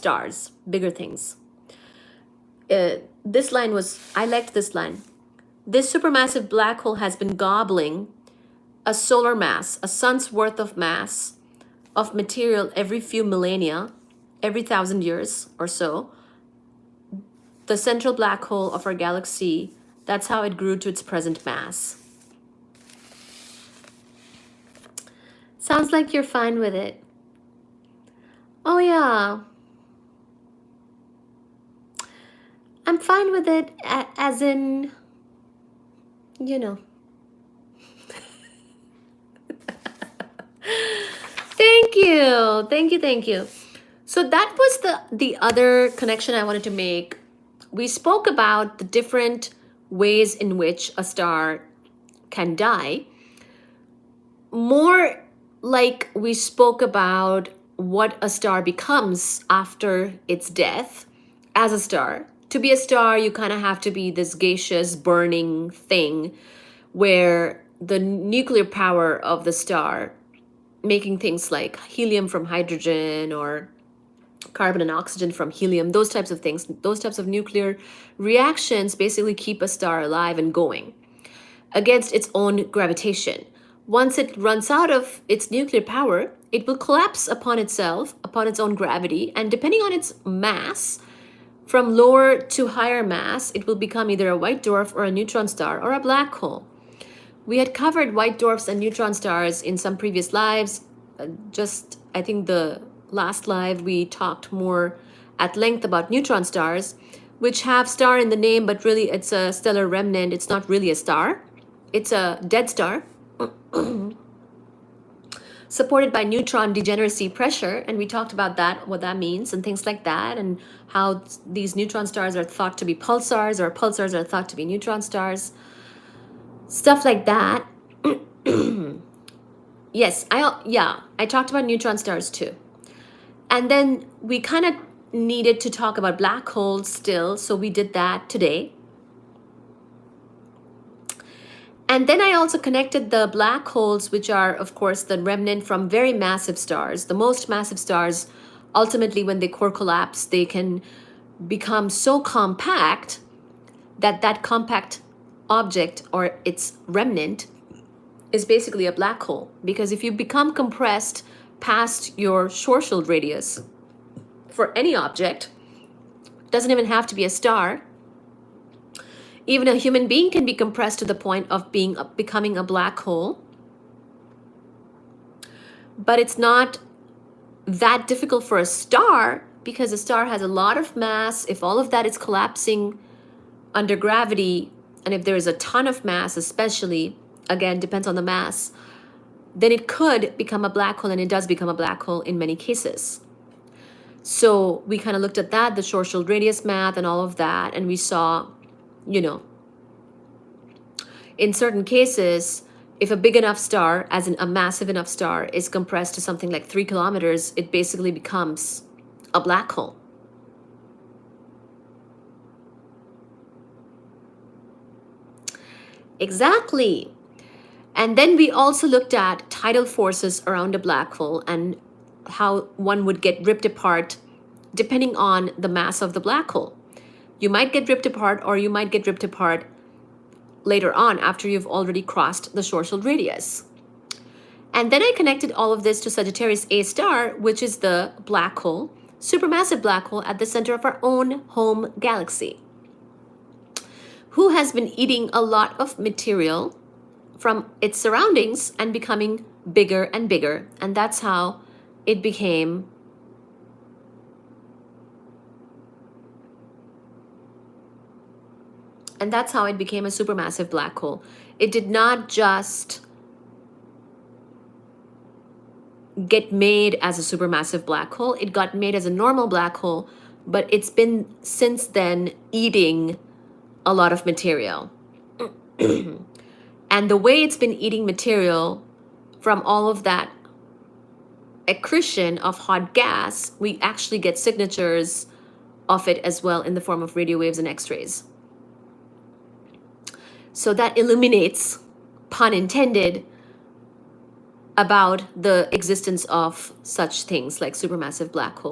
stars, bigger things. This line was, I liked this line. This supermassive black hole has been gobbling a solar mass, a sun's worth of mass of material every few millennia, every 1,000 years or so. The central black hole of our galaxy, that's how it grew to its present mass. Sounds like you're fine with it. Oh yeah. I'm fine with it as in, you know. Thank you. Thank you. Thank you. So that was the other connection I wanted to make. We spoke about the different ways in which a star can die. More like we spoke about what a star becomes after its death as a star. To be a star, you kind of have to be this gaseous, burning thing where the nuclear power of the star, making things like helium from hydrogen or carbon and oxygen from helium, those types of things, those types of nuclear reactions basically keep a star alive and going against its own gravitation. Once it runs out of its nuclear power, it will collapse upon itself, upon its own gravity, and depending on its mass, from lower to higher mass, it will become either a white dwarf or a neutron star or a black hole. We had covered white dwarfs and neutron stars in some previous lives. I think the last live we talked more at length about neutron stars, which have star in the name, but really it's a stellar remnant. It's not really a star. It's a dead star supported by neutron degeneracy pressure. And we talked about that, what that means and things like that, and how these neutron stars are thought to be pulsars or pulsars are thought to be neutron stars. Stuff like that. Yes, I talked about neutron stars too. And then we kind of needed to talk about black holes still, so we did that today. And then I also connected the black holes, which are, of course, the remnant from very massive stars. The most massive stars, ultimately, when they core collapse, they can become so compact that that compact object or its remnant is basically a black hole. Because if you become compressed past your Schwarzschild radius for any object, doesn't even have to be a star. Even a human being can be compressed to the point of becoming a black hole. But it's not that difficult for a star because a star has a lot of mass. If all of that is collapsing under gravity, and if there is a ton of mass, especially, again, depends on the mass, then it could become a black hole, and it does become a black hole in many cases. So we kind of looked at that, the Schwarzschild radius math and all of that, and we saw, in certain cases, if a big enough star, as in a massive enough star, is compressed to something like 3 kilometers, it basically becomes a black hole. Exactly. And then we also looked at tidal forces around a black hole and how one would get ripped apart depending on the mass of the black hole. You might get ripped apart, or you might get ripped apart later on after you've already crossed the Schwarzschild radius. And then I connected all of this to Sagittarius A Star, which is the black hole, supermassive black hole at the center of our own home galaxy, who has been eating a lot of material from its surroundings and becoming bigger and bigger. And that's how it became a supermassive black hole. It did not just get made as a supermassive black hole. It got made as a normal black hole, but it's been since then eating a lot of material. And the way it's been eating material from all of that accretion of hot gas, we actually get signatures of it as well in the form of radio waves and X-rays. So that illuminates, pun intended, about the existence of such things like supermassive black holes.